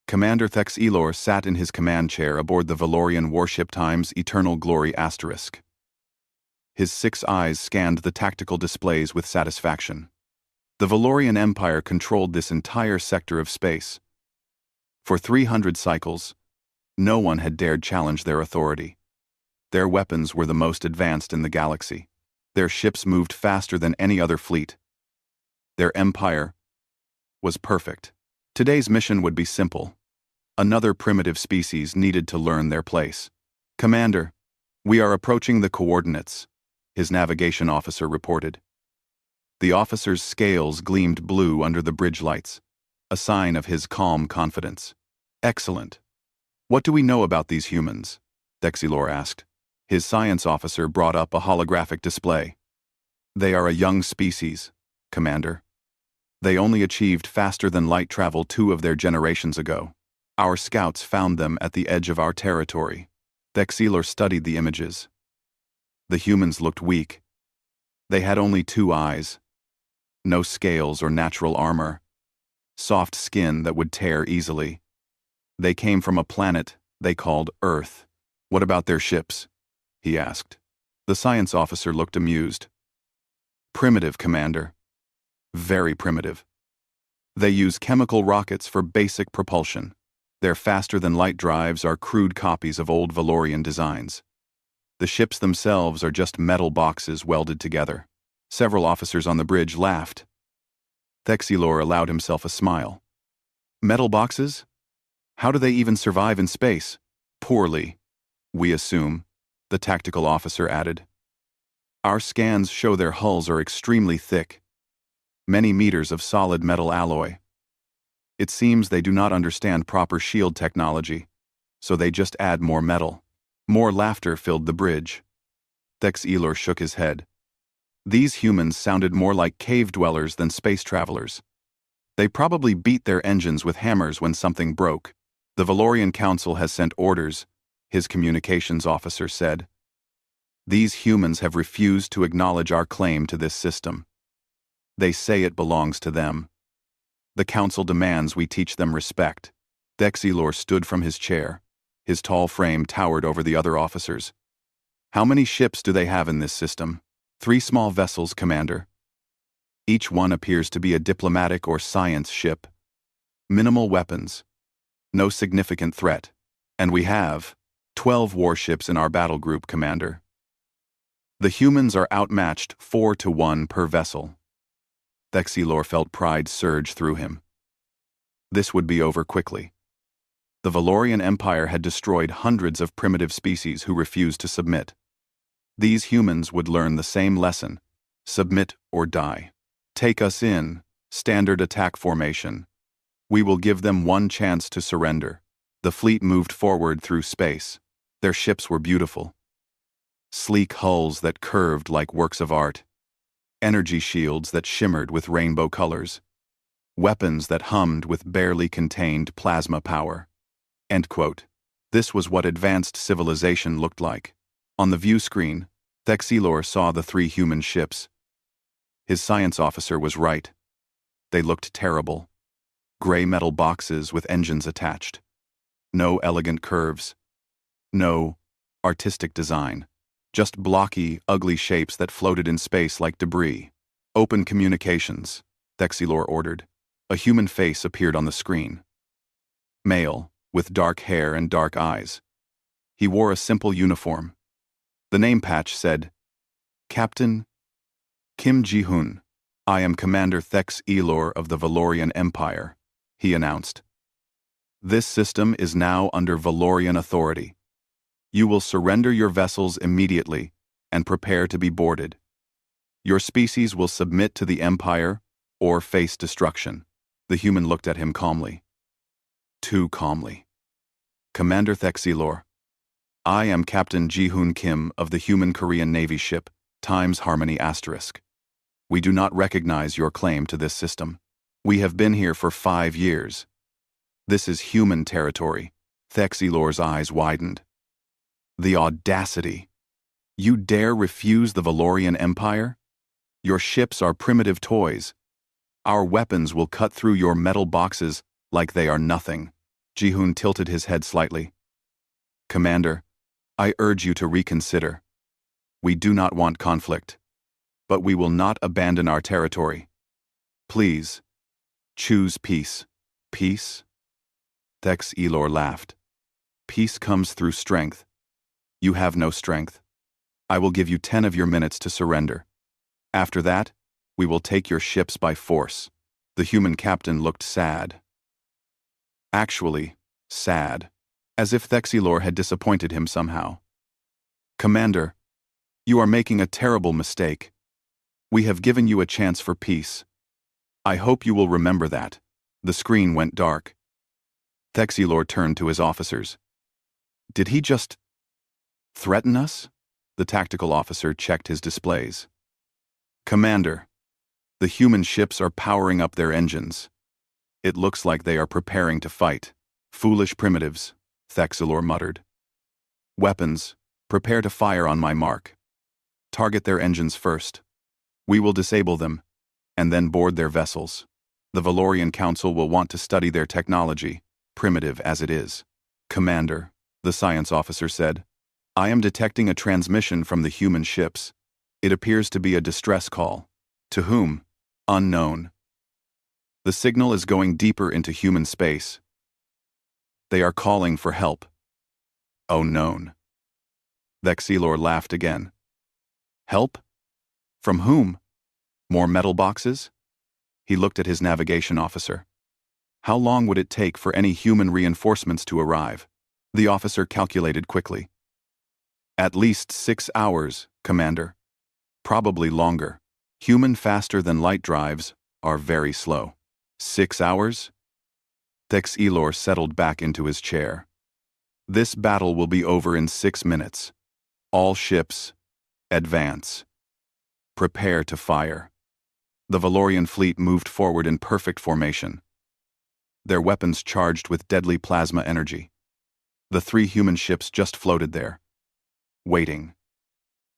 Commander Thex Elor sat in his command chair aboard the Valorian warship Times Eternal Glory **. His 6 eyes scanned the tactical displays with satisfaction. The Valorian Empire controlled this entire sector of space. For 300 cycles, no one had dared challenge their authority. Their weapons were the most advanced in the galaxy. Their ships moved faster than any other fleet. Their empire was perfect. Today's mission would be simple. Another primitive species needed to learn their place. "Commander, we are approaching the coordinates," his navigation officer reported. The officer's scales gleamed blue under the bridge lights, a sign of his calm confidence. "Excellent. What do we know about these humans?" Thex Elor asked. His science officer brought up a holographic display. "They are a young species, Commander. They only achieved faster-than-light travel 2 of their generations ago. Our scouts found them at the edge of our territory." Thex Elor studied the images. The humans looked weak. They had only 2 eyes. No scales or natural armor. Soft skin that would tear easily. They came from a planet they called Earth. "What about their ships?" he asked. The science officer looked amused. "Primitive, Commander. Very primitive. They use chemical rockets for basic propulsion. Their faster-than-light drives are crude copies of old Valorian designs. The ships themselves are just metal boxes welded together." Several officers on the bridge laughed. Thex Elor allowed himself a smile. "Metal boxes? How do they even survive in space?" "Poorly, we assume," the tactical officer added. "Our scans show their hulls are extremely thick. Many meters of solid metal alloy. It seems they do not understand proper shield technology, so they just add more metal." More laughter filled the bridge. Thex Elor shook his head. These humans sounded more like cave dwellers than space travelers. They probably beat their engines with hammers when something broke. "The Valorian Council has sent orders," his communications officer said. "These humans have refused to acknowledge our claim to this system. They say it belongs to them. The Council demands we teach them respect." Thex Elor stood from his chair. His tall frame towered over the other officers. "How many ships do they have in this system?" 3 small vessels, Commander. Each one appears to be a diplomatic or science ship. Minimal weapons. No significant threat. And we have 12 warships in our battle group, Commander. The humans are outmatched 4-to-1 per vessel. Thex Elor felt pride surge through him. This would be over quickly. The Valorian Empire had destroyed hundreds of primitive species who refused to submit. These humans would learn the same lesson: submit or die. "Take us in, standard attack formation. We will give them one chance to surrender." The fleet moved forward through space. Their ships were beautiful. Sleek hulls that curved like works of art. Energy shields that shimmered with rainbow colors. Weapons that hummed with barely contained plasma power. End quote. This was what advanced civilization looked like. On the view screen, Thex Elor saw the 3 human ships. His science officer was right. They looked terrible. Gray metal boxes with engines attached. No elegant curves. No artistic design. Just blocky, ugly shapes that floated in space like debris. "Open communications," Thex Elor ordered. A human face appeared on the screen. Male, with dark hair and dark eyes. He wore a simple uniform. The name patch said, "Captain Kim Ji-hoon. I am Commander Thex Elor of the Valorian Empire," he announced. "This system is now under Valorian authority. You will surrender your vessels immediately and prepare to be boarded. Your species will submit to the Empire or face destruction." The human looked at him calmly. Too calmly. "Commander Thex Elor, I am Captain Ji-hoon Kim of the human Korean Navy ship Times Harmony **. We do not recognize your claim to this system. We have been here for 5 years. This is human territory." Thex Elor's eyes widened. "The audacity! You dare refuse the Valorian Empire? Your ships are primitive toys. Our weapons will cut through your metal boxes like they are nothing." Ji-hoon tilted his head slightly. Commander, I urge you to reconsider. We do not want conflict, but we will not abandon our territory. Please, choose peace. Peace? Thex Elor laughed. Peace comes through strength. You have no strength. I will give you 10 of your minutes to surrender. After that, we will take your ships by force. The human captain looked sad. Actually, sad. As if Thexilor had disappointed him somehow. Commander, you are making a terrible mistake. We have given you a chance for peace. I hope you will remember that. The screen went dark. Thexilor turned to his officers. Did he just threaten us? The tactical officer checked his displays. Commander, the human ships are powering up their engines. It looks like they are preparing to fight. Foolish primitives, Thexilor muttered. Weapons, prepare to fire on my mark. Target their engines first. We will disable them, and then board their vessels. The Valorian Council will want to study their technology, primitive as it is. Commander, the science officer said, I am detecting a transmission from the human ships. It appears to be a distress call. To whom? Unknown. The signal is going deeper into human space. They are calling for help. Oh, known. Thexilor laughed again. Help? From whom? More metal boxes? He looked at his navigation officer. How long would it take for any human reinforcements to arrive? The officer calculated quickly. At least 6 hours, Commander. Probably longer. Human faster than light drives are very slow. 6 hours? Thex Elor settled back into his chair. This battle will be over in 6 minutes. All ships, advance. Prepare to fire. The Valorian fleet moved forward in perfect formation. Their weapons charged with deadly plasma energy. The 3 human ships just floated there, waiting.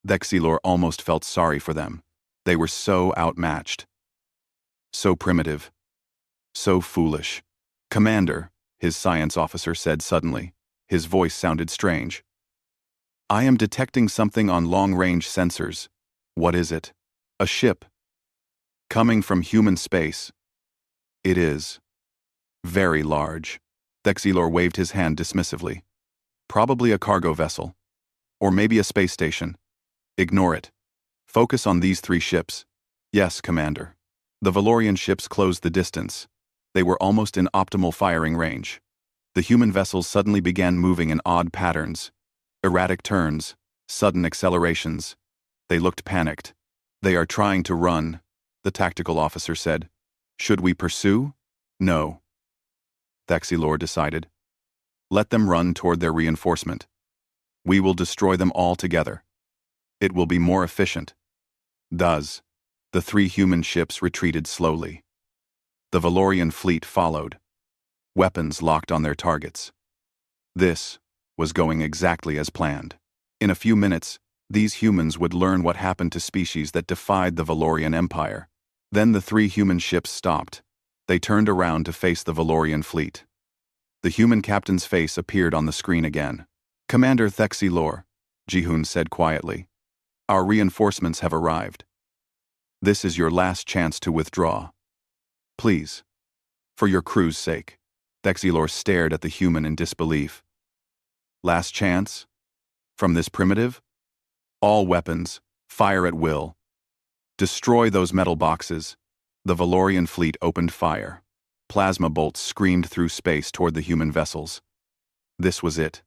Thexilor almost felt sorry for them. They were so outmatched. So primitive. So foolish. Commander, his science officer said suddenly. His voice sounded strange. I am detecting something on long-range sensors. What is it? A ship. Coming from human space. It is. Very large. Thexilor waved his hand dismissively. Probably a cargo vessel. Or maybe a space station. Ignore it. Focus on these 3 ships. Yes, Commander. The Valorian ships closed the distance. They were almost in optimal firing range. The human vessels suddenly began moving in odd patterns. Erratic turns, sudden accelerations. They looked panicked. They are trying to run, the tactical officer said. Should we pursue? No. Thexilor decided. Let them run toward their reinforcement. We will destroy them all together. It will be more efficient. Thus, the 3 human ships retreated slowly. The Valorian fleet followed. Weapons locked on their targets. This was going exactly as planned. In a few minutes, these humans would learn what happened to species that defied the Valorian Empire. Then the 3 human ships stopped. They turned around to face the Valorian fleet. The human captain's face appeared on the screen again. Commander Thexilor, Ji-hoon said quietly. Our reinforcements have arrived. This is your last chance to withdraw. Please. For your crew's sake. Thexilor stared at the human in disbelief. Last chance? From this primitive? All weapons, fire at will. Destroy those metal boxes. The Valorian fleet opened fire. Plasma bolts screamed through space toward the human vessels. This was it.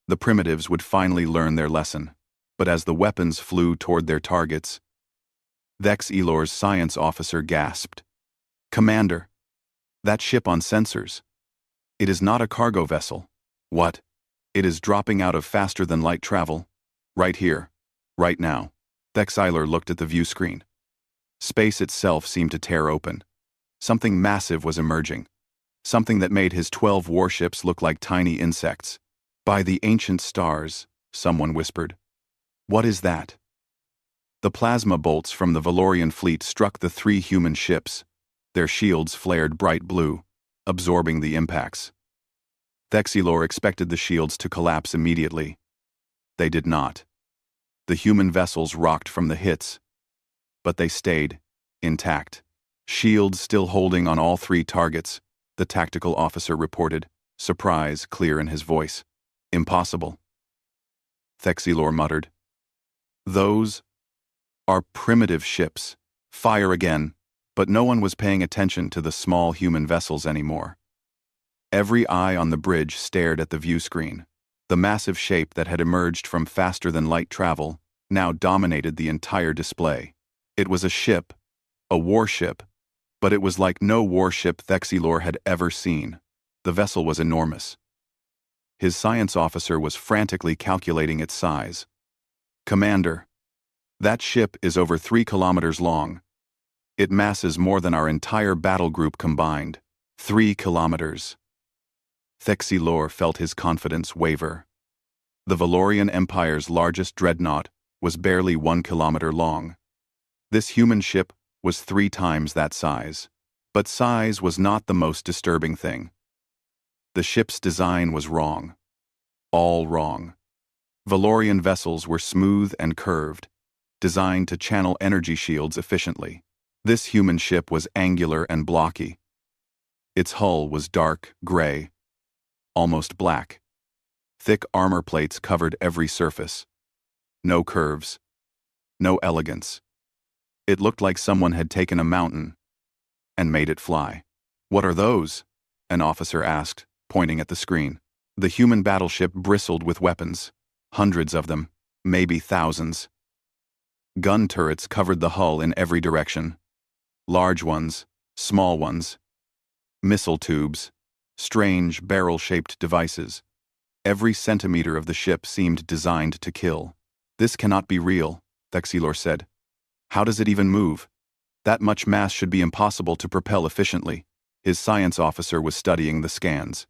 The primitives would finally learn their lesson. But as the weapons flew toward their targets, Thex Elor's science officer gasped. Commander, that ship on sensors. It is not a cargo vessel. What? It is dropping out of faster-than-light travel. Right here. Right now. Thex Elor looked at the view screen. Space itself seemed to tear open. Something massive was emerging. Something that made his 12 warships look like tiny insects. By the ancient stars, someone whispered. What is that? The plasma bolts from the Valorian fleet struck the 3 human ships. Their shields flared bright blue, absorbing the impacts. Thexilor expected the shields to collapse immediately. They did not. The human vessels rocked from the hits, but they stayed intact. Shields still holding on all three targets, the tactical officer reported, surprise clear in his voice. Impossible. Thexilor muttered. Those are primitive ships. Fire again, but no one was paying attention to the small human vessels anymore. Every eye on the bridge stared at the view screen. The massive shape that had emerged from faster-than-light travel now dominated the entire display. It was a ship, a warship, but it was like no warship Thexilor had ever seen. The vessel was enormous. His science officer was frantically calculating its size. Commander, that ship is over 3 kilometers long. It masses more than our entire battle group combined. 3 kilometers. Thexilor felt his confidence waver. The Valorian Empire's largest dreadnought was barely 1 kilometer long. This human ship was 3 times that size. But size was not the most disturbing thing. The ship's design was wrong. All wrong. Valorian vessels were smooth and curved, designed to channel energy shields efficiently. This human ship was angular and blocky. Its hull was dark, gray, almost black. Thick armor plates covered every surface. No curves. No elegance. It looked like someone had taken a mountain and made it fly. What are those? An officer asked, pointing at the screen. The human battleship bristled with weapons. Hundreds of them, maybe thousands. Gun turrets covered the hull in every direction. Large ones, small ones. Missile tubes, strange barrel-shaped devices. Every centimeter of the ship seemed designed to kill. This cannot be real, Thexilor said. How does it even move? That much mass should be impossible to propel efficiently. His science officer was studying the scans.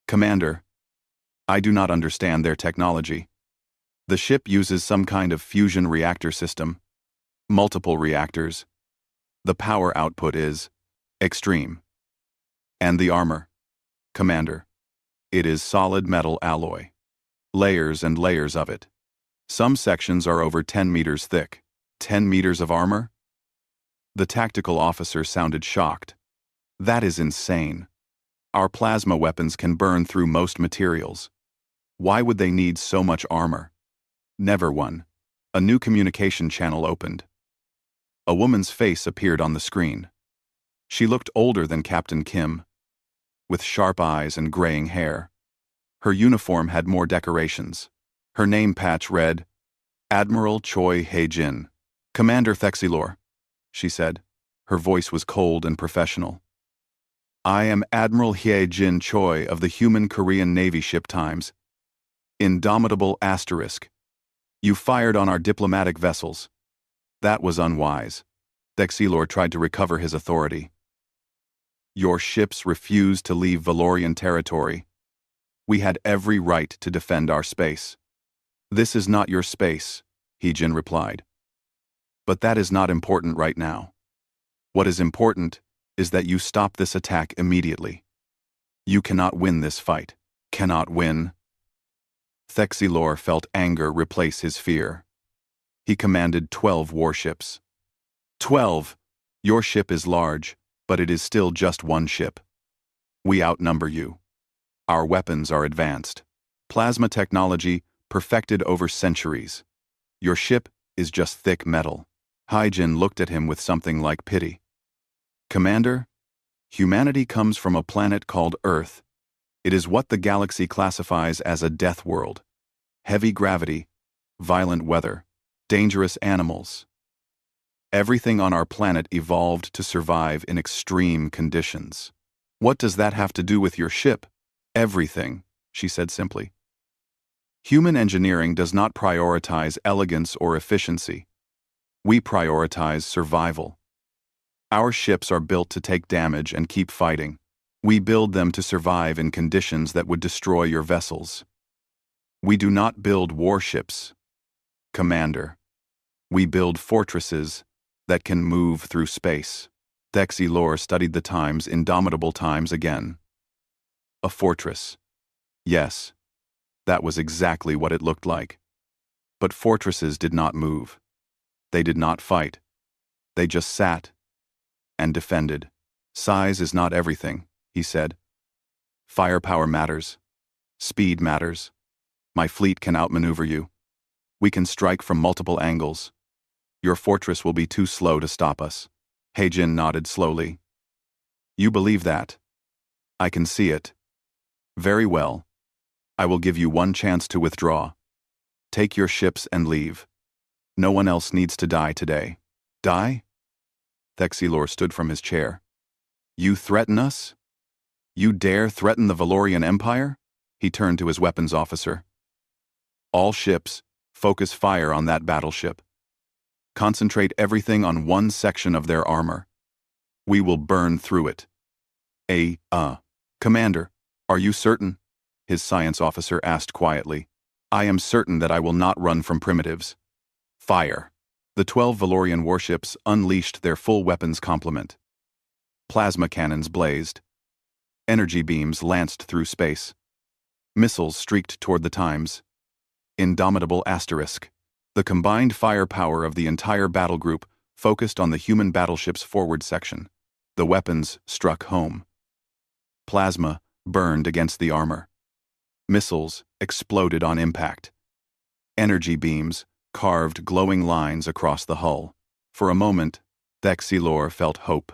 Commander, I do not understand their technology. The ship uses some kind of fusion reactor system. Multiple reactors. The power output is extreme. And the armor? Commander, it is solid metal alloy. Layers and layers of it. Some sections are over 10 meters thick. 10 meters of armor? The tactical officer sounded shocked. That is insane. Our plasma weapons can burn through most materials. Why would they need so much armor? Never one. A new communication channel opened. A woman's face appeared on the screen. She looked older than Captain Kim, with sharp eyes and graying hair. Her uniform had more decorations. Her name patch read, Admiral Choi Hae-jin. Commander Thexilor, she said. Her voice was cold and professional. I am Admiral Hae-jin Choi of the human Korean Navy ship Times. Indomitable asterisk. You fired on our diplomatic vessels. That was unwise. Thexilor tried to recover his authority. Your ships refused to leave Valorian territory. We had every right to defend our space. This is not your space, Hae-jin replied. But that is not important right now. What is important is that you stop this attack immediately. You cannot win this fight. Cannot win. Thexilor felt anger replace his fear. He commanded 12 warships. 12! Your ship is large, but it is still just one ship. We outnumber you. Our weapons are advanced. Plasma technology perfected over centuries. Your ship is just thick metal. Hae-jin looked at him with something like pity. Commander, humanity comes from a planet called Earth. It is what the galaxy classifies as a death world. Heavy gravity, violent weather, dangerous animals. Everything on our planet evolved to survive in extreme conditions. What does that have to do with your ship? Everything, she said simply. Human engineering does not prioritize elegance or efficiency. We prioritize survival. Our ships are built to take damage and keep fighting. We build them to survive in conditions that would destroy your vessels. We do not build warships, Commander. We build fortresses that can move through space. Thexilor studied the Times' indomitable times again. A fortress. Yes, that was exactly what it looked like. But fortresses did not move. They did not fight. They just sat and defended. Size is not everything, he said. Firepower matters. Speed matters. My fleet can outmaneuver you. We can strike from multiple angles. Your fortress will be too slow to stop us. Heijin nodded slowly. You believe that? I can see it. Very well. I will give you one chance to withdraw. Take your ships and leave. No one else needs to die today. Die? Thexilor stood from his chair. You threaten us? You dare threaten the Valorian Empire? He turned to his weapons officer. All ships, focus fire on that battleship. Concentrate everything on one section of their armor. We will burn through it. Commander, are you certain? His science officer asked quietly. I am certain that I will not run from primitives. Fire. The 12 Valorian warships unleashed their full weapons complement. Plasma cannons blazed. Energy beams lanced through space. Missiles streaked toward the Times. Indomitable asterisk. The combined firepower of the entire battle group focused on the human battleship's forward section. The weapons struck home. Plasma burned against the armor. Missiles exploded on impact. Energy beams carved glowing lines across the hull. For a moment, Thexilor felt hope.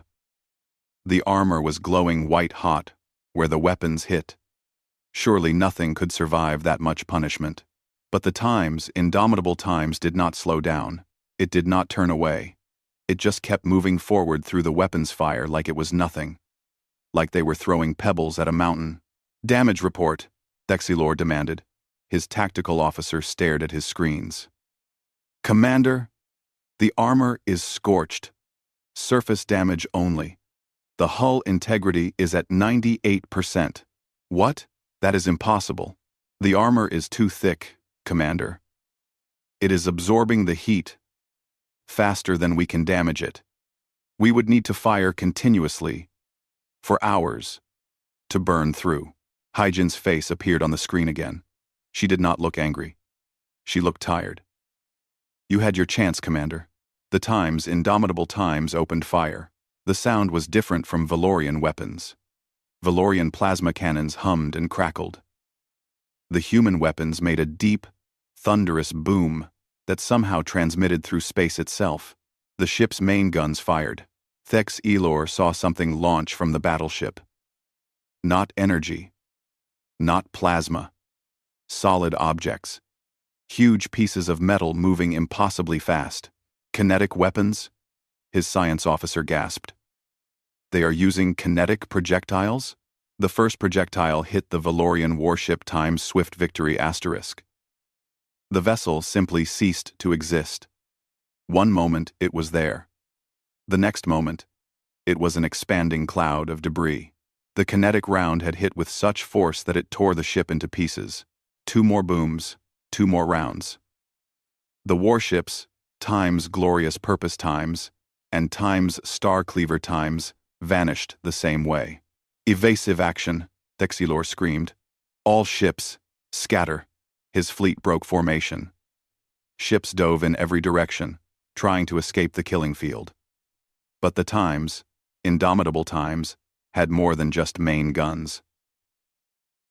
The armor was glowing white-hot where the weapons hit. Surely nothing could survive that much punishment. But the Times, indomitable Times, did not slow down. It did not turn away. It just kept moving forward through the weapons fire like it was nothing. Like they were throwing pebbles at a mountain. Damage report, Thexilor demanded. His tactical officer stared at his screens. Commander, the armor is scorched. Surface damage only. The hull integrity is at 98%. What? That is impossible. The armor is too thick, Commander. It is absorbing the heat faster than we can damage it. We would need to fire continuously for hours to burn through. Heijin's face appeared on the screen again. She did not look angry. She looked tired. You had your chance, Commander. The Times, indomitable Times, opened fire. The sound was different from Valorian weapons. Valorian plasma cannons hummed and crackled. The human weapons made a deep, thunderous boom that somehow transmitted through space itself. The ship's main guns fired. Thexilor saw something launch from the battleship. Not energy. Not plasma. Solid objects. Huge pieces of metal moving impossibly fast. Kinetic weapons? His science officer gasped. They are using kinetic projectiles? The first projectile hit the Valorian warship Times Swift Victory asterisk. The vessel simply ceased to exist. One moment it was there. The next moment, it was an expanding cloud of debris. The kinetic round had hit with such force that it tore the ship into pieces. 2 more booms, 2 more rounds. The warships, Times Glorious Purpose Times, and Times Star Cleaver Times, vanished the same way. Evasive action, Thexilor screamed. All ships, scatter. His fleet broke formation. Ships dove in every direction, trying to escape the killing field. But the Times, indomitable Times, had more than just main guns.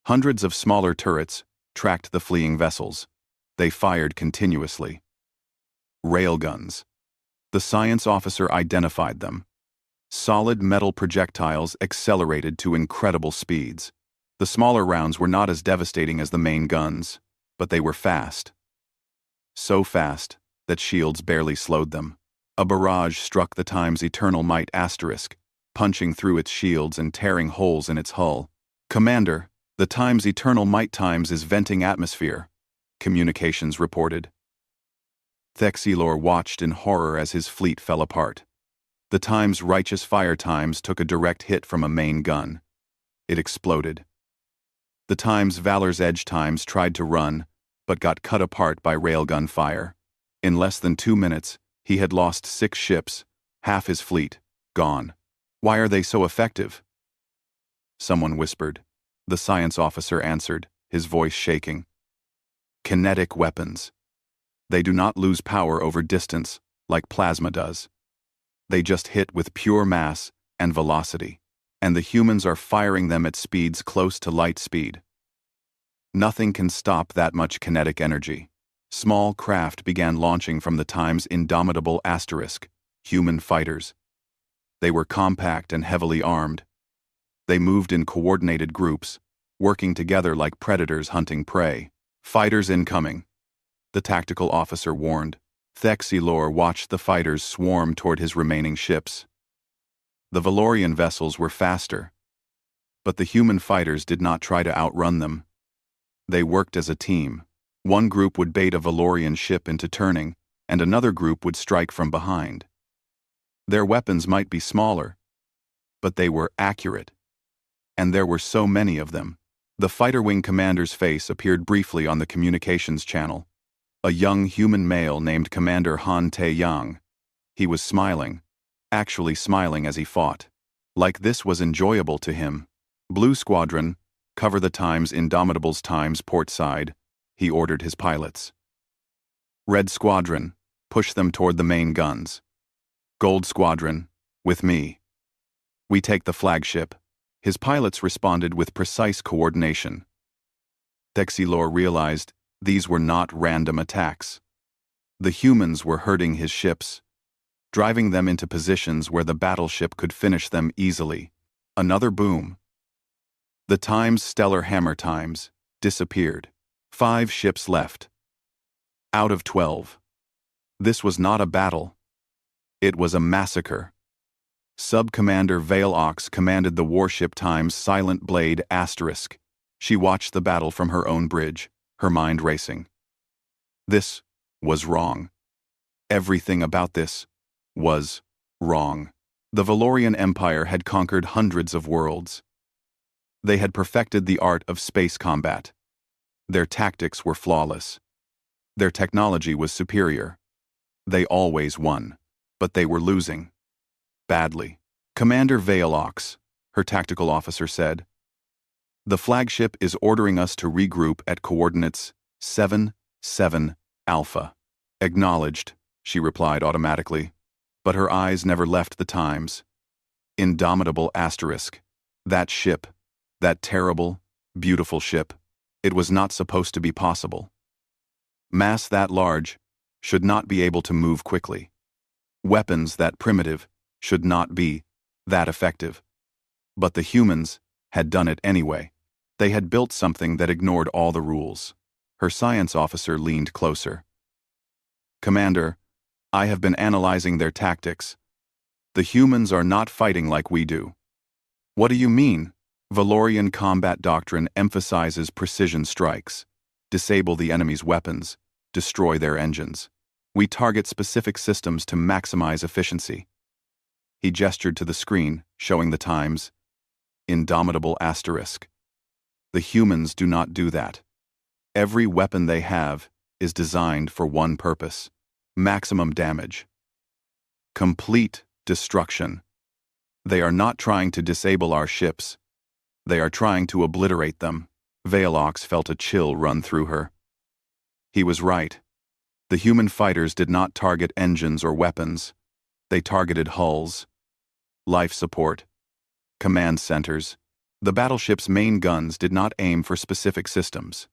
Hundreds of smaller turrets tracked the fleeing vessels. They fired continuously. Railguns. The science officer identified them. Solid metal projectiles accelerated to incredible speeds. The smaller rounds were not as devastating as the main guns, but they were fast. So fast that shields barely slowed them. A barrage struck the Times' Eternal Might asterisk, punching through its shields and tearing holes in its hull. Commander, the Times' Eternal Might Times is venting atmosphere, communications reported. Thexilor watched in horror as his fleet fell apart. The Times' Righteous Fire Times took a direct hit from a main gun. It exploded. The Times' Valor's Edge Times tried to run, but got cut apart by railgun fire. In less than 2 minutes, he had lost 6 ships, half his fleet, gone. Why are they so effective? Someone whispered. the science officer answered, his voice shaking. Kinetic weapons. They do not lose power over distance, like plasma does. They just hit with pure mass and velocity, and the humans are firing them at speeds close to light speed. Nothing can stop that much kinetic energy. Small craft began launching from the time's indomitable asterisk, human fighters. They were compact and heavily armed. They moved in coordinated groups, working together like predators hunting prey. Fighters incoming, the tactical officer warned. Thexilor watched the fighters swarm toward his remaining ships. The Valorian vessels were faster, but the human fighters did not try to outrun them. They worked as a team. One group would bait a Valorian ship into turning, and another group would strike from behind. Their weapons might be smaller, but they were accurate. And there were so many of them. The fighter wing commander's face appeared briefly on the communications channel. A young human male named Commander Han Tae-yang. He was smiling, actually smiling as he fought. Like this was enjoyable to him. Blue Squadron, cover the Time's Indomitable's Time's port side, he ordered his pilots. Red Squadron, push them toward the main guns. Gold Squadron, with me. We take the flagship. His pilots responded with precise coordination. Thexilor realized these were not random attacks. The humans were hurting his ships, driving them into positions where the battleship could finish them easily. Another boom. The Time's stellar hammer times disappeared. 5 ships left. Out of 12. This was not a battle. It was a massacre. Sub-Commander V'rath commanded the warship Time's Silent Blade Asterisk. She watched the battle from her own bridge, her mind racing. This was wrong. Everything about this was wrong. The Valorian Empire had conquered hundreds of worlds. They had perfected the art of space combat. Their tactics were flawless. Their technology was superior. They always won. But they were losing. Badly. Commander V'rath, her tactical officer said, the flagship is ordering us to regroup at coordinates 7-7 Alpha. Acknowledged, she replied automatically, but her eyes never left the Times. Indomitable asterisk. That ship, that terrible, beautiful ship, it was not supposed to be possible. Mass that large should not be able to move quickly. Weapons that primitive should not be that effective. But the humans had done it anyway. They had built something that ignored all the rules. Her science officer leaned closer. Commander, I have been analyzing their tactics. The humans are not fighting like we do. What do you mean? Valorian combat doctrine emphasizes precision strikes. Disable the enemy's weapons. Destroy their engines. We target specific systems to maximize efficiency. He gestured to the screen, showing the Times. Indomitable asterisk. The humans do not do that. Every weapon they have is designed for one purpose: maximum damage. Complete destruction. They are not trying to disable our ships. They are trying to obliterate them. V'rath felt a chill run through her. He was right. The human fighters did not target engines or weapons. They targeted hulls, life support, command centers. The battleship's main guns did not aim for specific systems.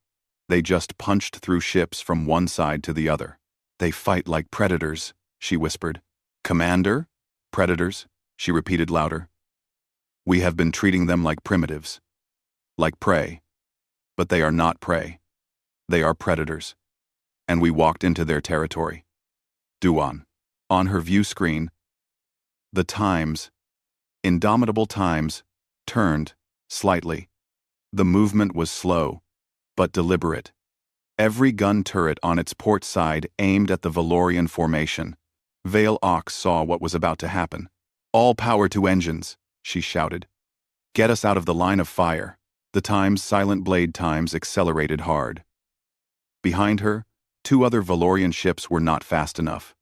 They just punched through ships from one side to the other. They fight like predators, she whispered. Commander? Predators? She repeated louder. We have been treating them like primitives. Like prey. But they are not prey. They are predators. And we walked into their territory. Duan. On her view screen, the Times, Indomitable Times, turned, slightly. The movement was slow, but deliberate. Every gun turret on its port side aimed at the Valorian formation. V'rath saw what was about to happen. All power to engines, she shouted. Get us out of the line of fire. The Times' Silent Blade Times accelerated hard. Behind her, 2 other Valorian ships were not fast enough.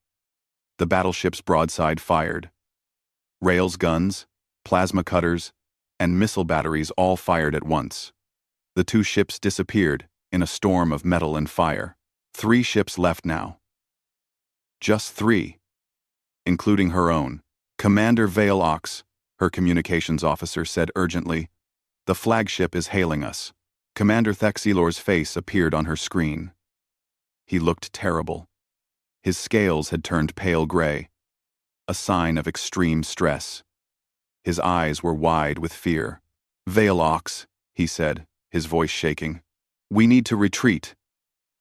The battleship's broadside fired. Rails guns, plasma cutters, and missile batteries all fired at once. The two ships disappeared in a storm of metal and fire. 3 ships left now. Just 3, including her own. Commander V'rath, her communications officer said urgently, "The flagship is hailing us." Commander Thexilor's face appeared on her screen. He looked terrible. His scales had turned pale gray, a sign of extreme stress. His eyes were wide with fear. "V'rath," he said, his voice shaking. "We need to retreat.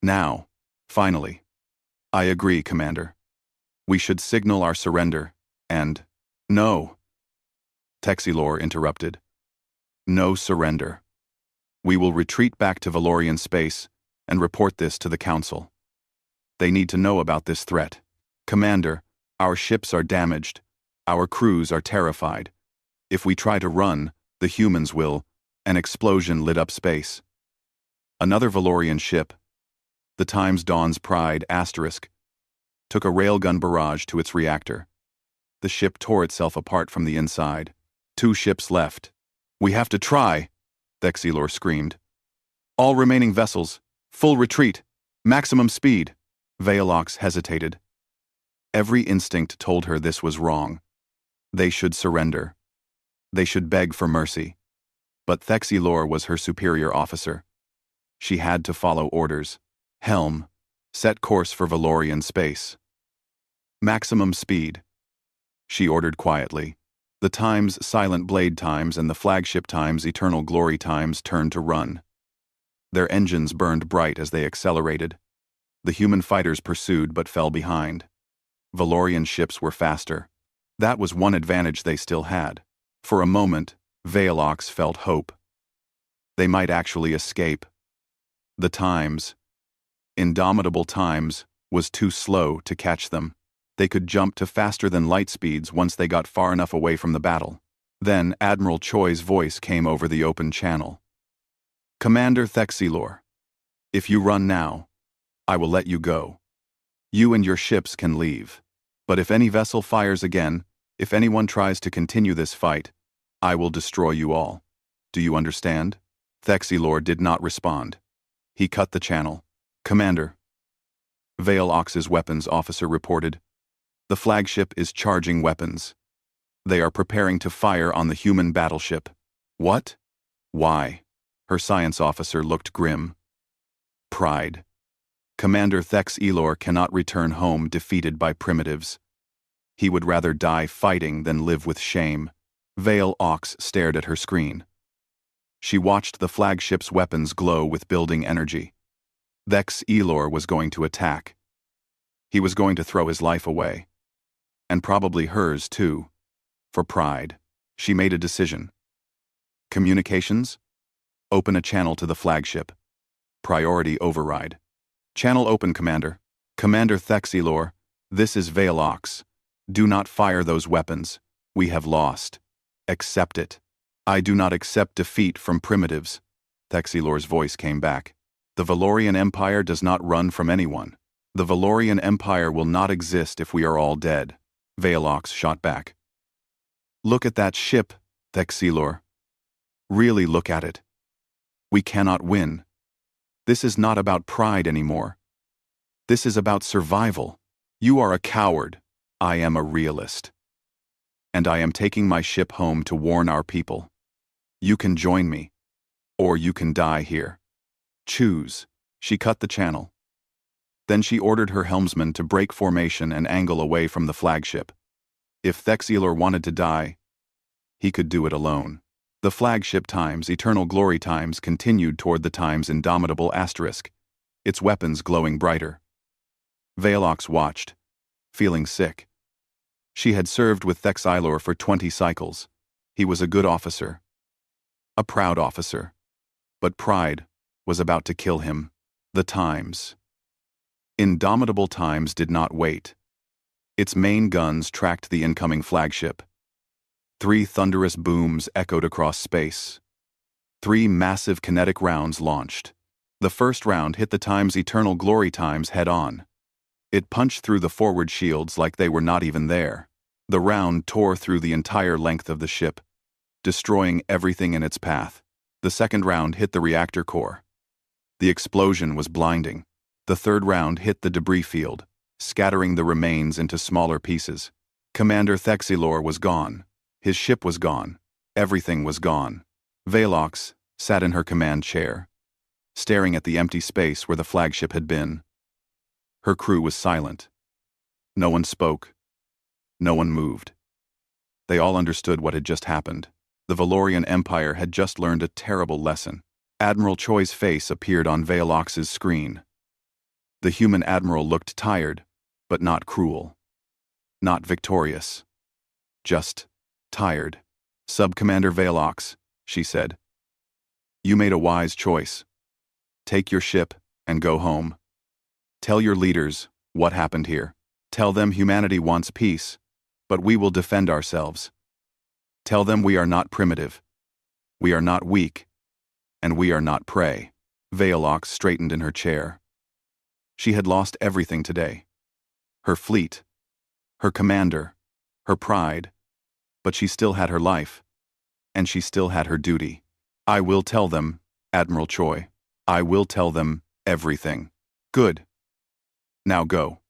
Now. Finally." "I agree, Commander. We should signal our surrender, and—" "No," Thexilor interrupted. "No surrender. We will retreat back to Valorian space and report this to the Council. They need to know about this threat. Commander, our ships are damaged. Our crews are terrified. If we try to run, the humans will." An explosion lit up space. Another Valorian ship, the Times Dawn's Pride Asterisk, took a railgun barrage to its reactor. The ship tore itself apart from the inside. 2 ships left. "We have to try," Thexilor screamed. "All remaining vessels, full retreat, maximum speed." V'rath hesitated. Every instinct told her this was wrong. They should surrender. They should beg for mercy. But Thexilor was her superior officer. She had to follow orders. "Helm, set course for Valorian space. Maximum speed," she ordered quietly. The Times Silent Blade Times and the flagship Times Eternal Glory Times turned to run. Their engines burned bright as they accelerated. The human fighters pursued but fell behind. Valorian ships were faster. That was one advantage they still had. For a moment, V'rath felt hope. They might actually escape. The Times, Indomitable Times, was too slow to catch them. They could jump to faster than light speeds once they got far enough away from the battle. Then Admiral Choi's voice came over the open channel. "Commander Thexilor, if you run now, I will let you go. You and your ships can leave. But if any vessel fires again, if anyone tries to continue this fight, I will destroy you all. Do you understand?" Thexilor did not respond. He cut the channel. "Commander," V'rath's weapons officer reported, "the flagship is charging weapons. They are preparing to fire on the human battleship." "What? Why?" Her science officer looked grim. "Pride. Commander Thexilor cannot return home defeated by primitives. He would rather die fighting than live with shame." V'rath stared at her screen. She watched the flagship's weapons glow with building energy. Thexilor was going to attack. He was going to throw his life away. And probably hers, too. For pride. She made a decision. "Communications? Open a channel to the flagship. Priority override." "Channel open, Commander." "Commander Thexilor, this is V'rath. Do not fire those weapons. We have lost. Accept it." "I do not accept defeat from primitives," Thexilor's voice came back. "The Valorian Empire does not run from anyone. The Valorian Empire will not exist if we are all dead," V'rath shot back. "Look at that ship, Thexilor. Really look at it. We cannot win. This is not about pride anymore. This is about survival. You are a coward. I am a realist. And I am taking my ship home to warn our people. You can join me, or you can die here. Choose." She cut the channel. Then she ordered her helmsman to break formation and angle away from the flagship. If Thexilor wanted to die, he could do it alone. The flagship Times Eternal Glory Times continued toward the Times Indomitable Asterisk, its weapons glowing brighter. V'rath watched, feeling sick. She had served with Thexilor for 20 cycles. He was a good officer. A proud officer. But pride was about to kill him. The Times. Indomitable Times did not wait. Its main guns tracked the incoming flagship. 3 thunderous booms echoed across space. 3 massive kinetic rounds launched. The first round hit the Times Eternal Glory Times head-on. It punched through the forward shields like they were not even there. The round tore through the entire length of the ship, destroying everything in its path. The second round hit the reactor core. The explosion was blinding. The third round hit the debris field, scattering the remains into smaller pieces. Commander Thexilor was gone. His ship was gone. Everything was gone. V'rath sat in her command chair, staring at the empty space where the flagship had been. Her crew was silent. No one spoke. No one moved. They all understood what had just happened. The Valorian Empire had just learned a terrible lesson. Admiral Choi's face appeared on V'rath's screen. The human admiral looked tired, but not cruel. Not victorious. Just tired. "Sub-Commander V'rath," she said. "You made a wise choice. Take your ship and go home. Tell your leaders what happened here. Tell them humanity wants peace, but we will defend ourselves. Tell them we are not primitive. We are not weak. And we are not prey." V'rath straightened in her chair. She had lost everything today. Her fleet, her commander, her pride, but she still had her life, and she still had her duty. "I will tell them, Admiral Choi. I will tell them everything." "Good. Now go.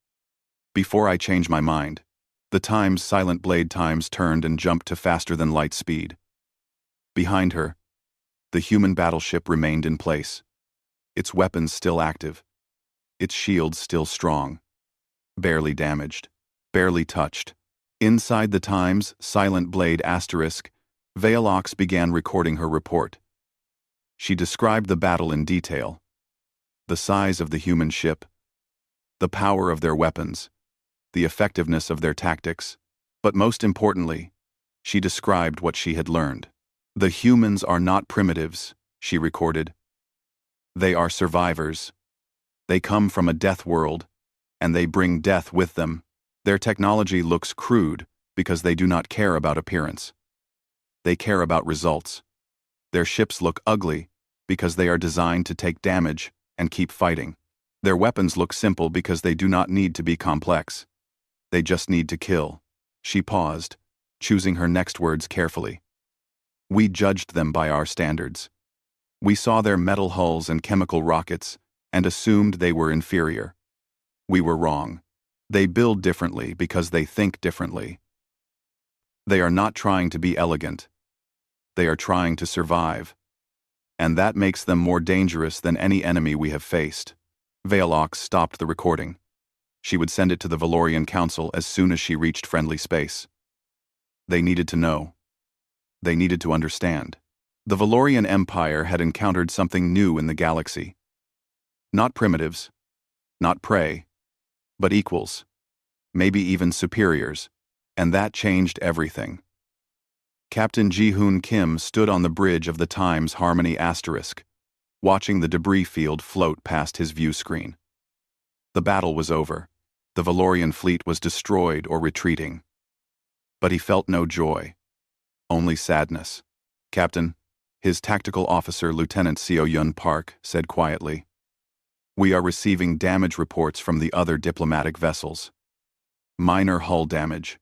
Before I change my mind." The Times' silent blade times turned and jumped to faster than light speed. Behind her, the human battleship remained in place, its weapons still active, its shields still strong, barely damaged, barely touched. Inside the Times' silent blade asterisk, V'rath began recording her report. She described the battle in detail, the size of the human ship, the power of their weapons, the effectiveness of their tactics, but most importantly, she described what she had learned. "The humans are not primitives," she recorded. "They are survivors. They come from a death world, and they bring death with them. Their technology looks crude because they do not care about appearance. They care about results. Their ships look ugly because they are designed to take damage and keep fighting. Their weapons look simple because they do not need to be complex. They just need to kill." She paused, choosing her next words carefully. "We judged them by our standards. We saw their metal hulls and chemical rockets and assumed they were inferior. We were wrong. They build differently because they think differently. They are not trying to be elegant. They are trying to survive. And that makes them more dangerous than any enemy we have faced." V'rath stopped the recording. She would send it to the Valorian Council as soon as she reached friendly space. They needed to know. They needed to understand. The Valorian Empire had encountered something new in the galaxy. Not primitives, not prey, but equals, maybe even superiors, and that changed everything. Captain Ji-hoon Kim stood on the bridge of the Times Harmony asterisk, watching the debris field float past his view screen. The battle was over. The Valorian fleet was destroyed or retreating. But he felt no joy, only sadness. "Captain," his tactical officer Lieutenant Seo-yun Park said quietly, "we are receiving damage reports from the other diplomatic vessels. Minor hull damage.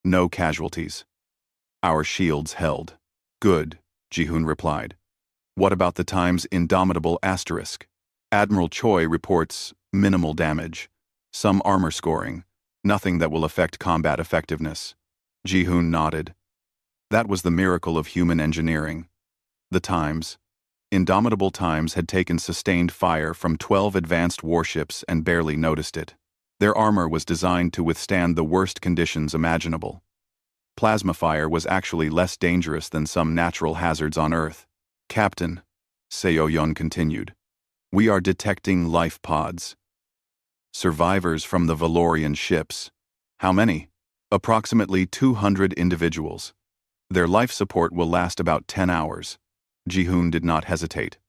No casualties. Our shields held." "Good," Ji-hoon replied. "What about the Times' indomitable asterisk?" "Admiral Choi reports minimal damage, some armor scoring, nothing that will affect combat effectiveness." Ji-hoon nodded. That was the miracle of human engineering. The Times, indomitable Times, had taken sustained fire from 12 advanced warships and barely noticed it. Their armor was designed to withstand the worst conditions imaginable. Plasma fire was actually less dangerous than some natural hazards on Earth. "Captain," Seo-yun continued, "we are detecting life pods. Survivors from the Valorian ships. How many?" "Approximately 200 individuals. Their life support will last about 10 hours. Ji-hoon did not hesitate.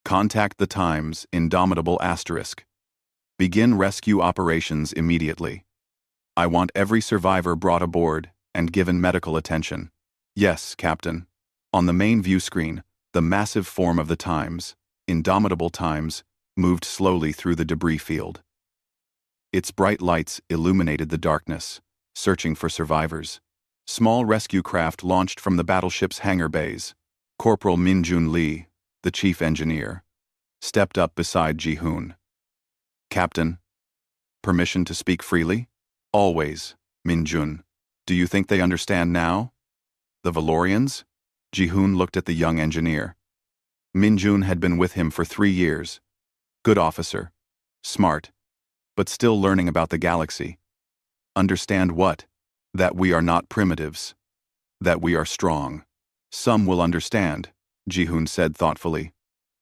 "Contact the Times, indomitable asterisk. Begin rescue operations immediately. I want every survivor brought aboard and given medical attention." "Yes, Captain." On the main view screen, the massive form of the Times, indomitable Times, moved slowly through the debris field. Its bright lights illuminated the darkness, searching for survivors. Small rescue craft launched from the battleship's hangar bays, Corporal Minjun Lee, the chief engineer, stepped up beside Ji-hoon. Captain, permission to speak freely? Always, Minjun. Do you think they understand now? The Valorians? Ji-hoon looked at the young engineer. Minjun had been with him for 3 years. Good officer. Smart. But still learning about the galaxy. Understand what? That we are not primitives. That we are strong. Some will understand, Ji-hoon said thoughtfully.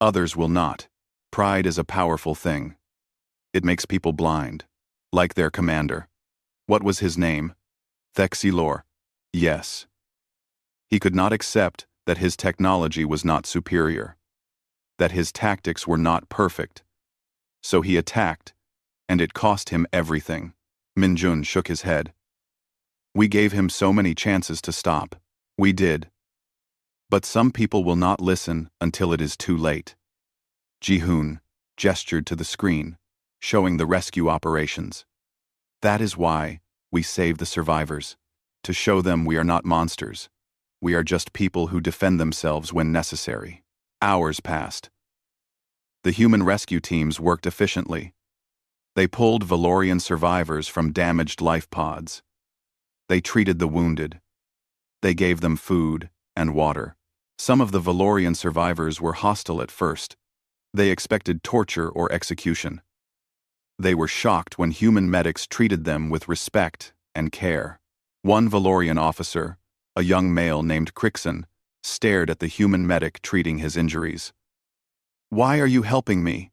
Others will not. Pride is a powerful thing. It makes people blind. Like their commander. What was his name? Thexilor. Yes. He could not accept that his technology was not superior. That his tactics were not perfect. So he attacked, and it cost him everything. Minjun shook his head. We gave him so many chances to stop. We did. But some people will not listen until it is too late. Ji-hoon gestured to the screen, showing the rescue operations. That is why we save the survivors, to show them we are not monsters. We are just people who defend themselves when necessary. Hours passed. The human rescue teams worked efficiently. They pulled Valorian survivors from damaged life pods. They treated the wounded. They gave them food and water. Some of the Valorian survivors were hostile at first. They expected torture or execution. They were shocked when human medics treated them with respect and care. One Valorian officer, a young male named Crixon, stared at the human medic treating his injuries. Why are you helping me?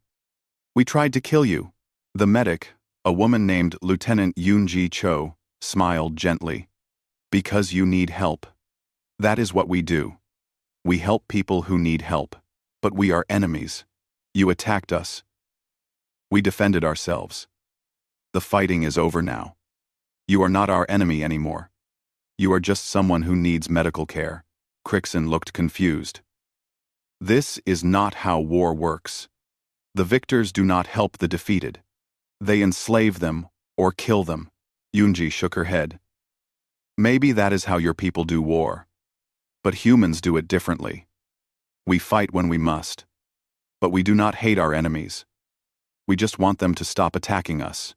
We tried to kill you. The medic, a woman named Lieutenant Yoon-ji Cho, smiled gently. Because you need help. That is what we do. We help people who need help. But we are enemies. You attacked us. We defended ourselves. The fighting is over now. You are not our enemy anymore. You are just someone who needs medical care. Crixon looked confused. This is not how war works. The victors do not help the defeated. They enslave them or kill them. Yoon-ji shook her head. Maybe that is how your people do war. But humans do it differently. We fight when we must. But we do not hate our enemies. We just want them to stop attacking us.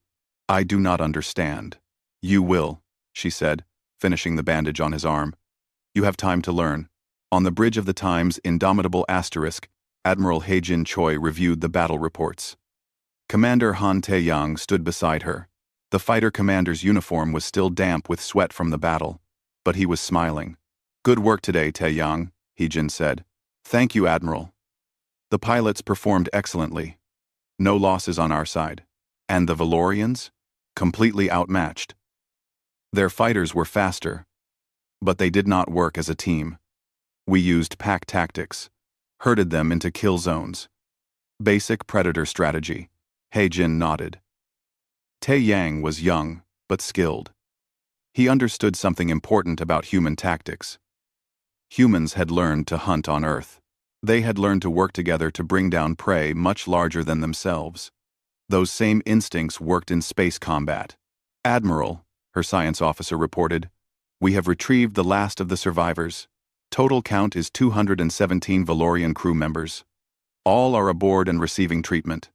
I do not understand. You will, she said, finishing the bandage on his arm. You have time to learn. On the bridge of the Times' indomitable asterisk, Admiral Haejin Choi reviewed the battle reports. Commander Han Tae-yang stood beside her. The fighter commander's uniform was still damp with sweat from the battle, but he was smiling. Good work today, Tae-yang, Haejin said. Thank you, Admiral. The pilots performed excellently. No losses on our side. And the Valorians? Completely outmatched. Their fighters were faster, but they did not work as a team. We used pack tactics, herded them into kill zones. Basic predator strategy. Haejin nodded. Tae-yang was young, but skilled. He understood something important about human tactics. Humans had learned to hunt on Earth. They had learned to work together to bring down prey much larger than themselves. Those same instincts worked in space combat. Admiral, her science officer reported, we have retrieved the last of the survivors. Total count is 217 Valorian crew members. All are aboard and receiving treatment.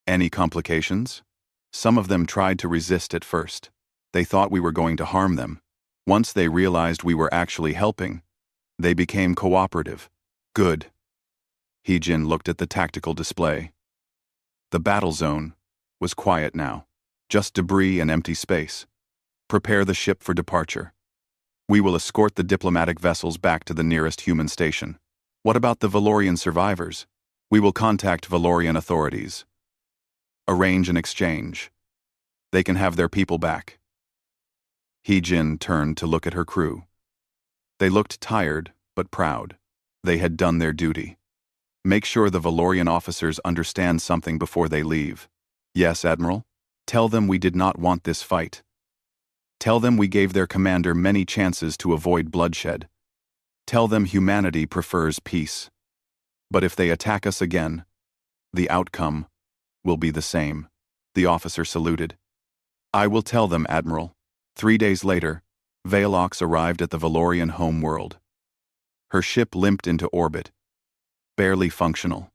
Any complications? Some of them tried to resist at first. They thought we were going to harm them. Once they realized we were actually helping, they became cooperative. Good. Haejin looked at the tactical display. The battle zone was quiet now. Just debris and empty space. Prepare the ship for departure. We will escort the diplomatic vessels back to the nearest human station. What about the Valorian survivors? We will contact Valorian authorities. Arrange an exchange. They can have their people back. Haejin turned to look at her crew. They looked tired, but proud. They had done their duty. Make sure the Valorian officers understand something before they leave. Yes, Admiral? Tell them we did not want this fight. Tell them we gave their commander many chances to avoid bloodshed. Tell them humanity prefers peace. But if they attack us again, the outcome will be the same. The officer saluted. I will tell them, Admiral. 3 days later, Velox arrived at the Valorian home world. Her ship limped into orbit, barely functional.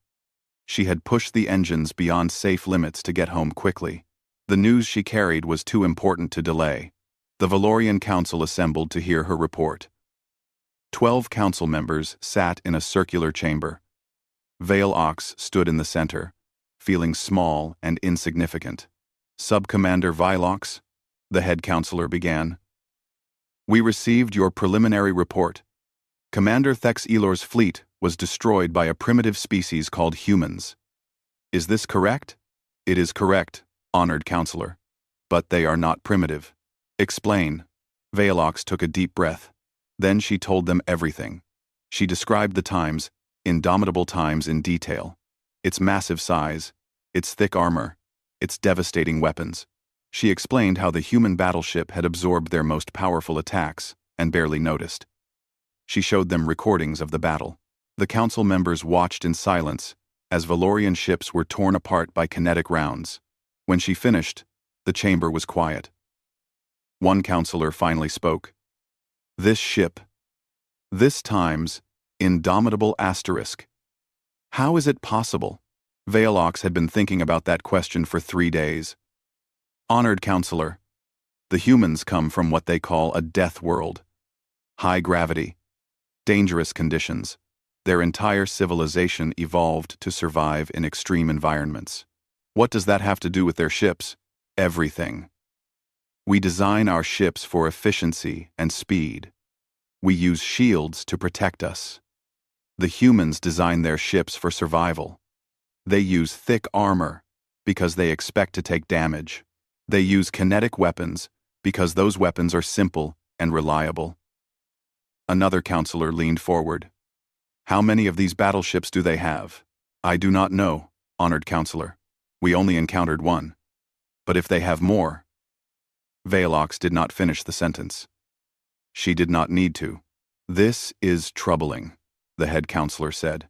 She had pushed the engines beyond safe limits to get home quickly. The news she carried was too important to delay. The Valorian Council assembled to hear her report. 12 council members sat in a circular chamber. V'rath stood in the center, feeling small and insignificant. Sub-Commander V'rath, the head counselor began. We received your preliminary report. Commander Thex Elor's fleet was destroyed by a primitive species called humans. Is this correct? It is correct, honored counselor. But they are not primitive. Explain. V'rath took a deep breath. Then she told them everything. She described the times, indomitable times in detail. Its massive size, its thick armor, its devastating weapons. She explained how the human battleship had absorbed their most powerful attacks and barely noticed. She showed them recordings of the battle. The council members watched in silence as Valorian ships were torn apart by kinetic rounds. When she finished, the chamber was quiet. One counselor finally spoke. This ship, this time's indomitable asterisk. How is it possible? V'rath had been thinking about that question for 3 days. Honored counselor, the humans come from what they call a death world. High gravity, dangerous conditions. Their entire civilization evolved to survive in extreme environments. What does that have to do with their ships? Everything. We design our ships for efficiency and speed. We use shields to protect us. The humans design their ships for survival. They use thick armor because they expect to take damage. They use kinetic weapons because those weapons are simple and reliable. Another counselor leaned forward. How many of these battleships do they have? I do not know, honored counselor. We only encountered one. But if they have more... V'rath did not finish the sentence. She did not need to. This is troubling, the head counselor said.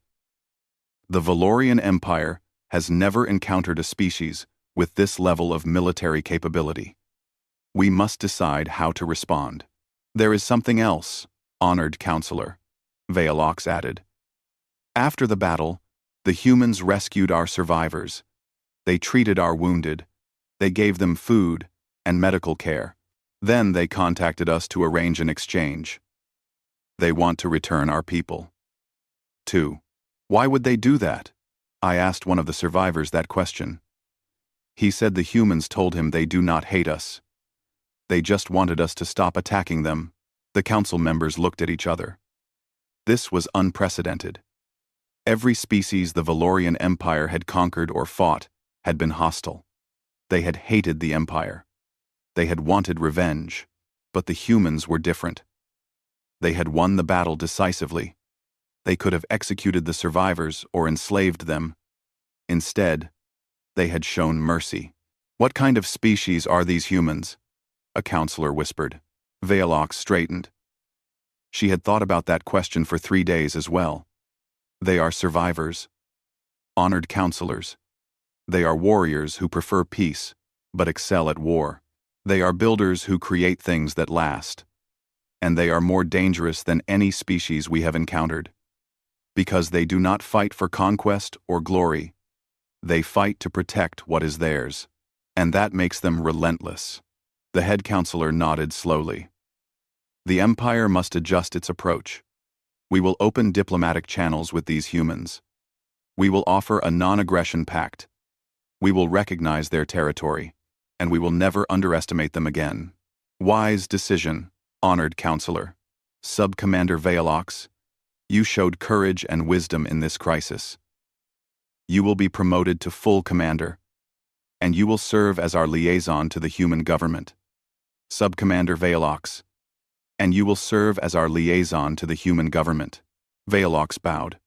The Valorian Empire has never encountered a species with this level of military capability. We must decide how to respond. There is something else, honored counselor, V'rath added. After the battle, the humans rescued our survivors. They treated our wounded. They gave them food and medical care. Then they contacted us to arrange an exchange. They want to return our people. 2. Why would they do that? I asked one of the survivors that question. He said the humans told him they do not hate us. They just wanted us to stop attacking them. The council members looked at each other. This was unprecedented. Every species the Valorian Empire had conquered or fought had been hostile. They had hated the Empire. They had wanted revenge, but the humans were different. They had won the battle decisively. They could have executed the survivors or enslaved them. Instead, they had shown mercy. What kind of species are these humans? A counselor whispered. V'rath straightened. She had thought about that question for 3 days as well. They are survivors. Honored counselors. They are warriors who prefer peace, but excel at war. They are builders who create things that last. And they are more dangerous than any species we have encountered. Because they do not fight for conquest or glory. They fight to protect what is theirs. And that makes them relentless. The head counselor nodded slowly. The Empire must adjust its approach. We will open diplomatic channels with these humans. We will offer a non-aggression pact. We will recognize their territory. And we will never underestimate them again. Wise decision, honored counselor. Sub-Commander V'rath, you showed courage and wisdom in this crisis. You will be promoted to full commander, and you will serve as our liaison to the human government. Sub-Commander V'rath, and you will serve as our liaison to the human government. V'rath bowed.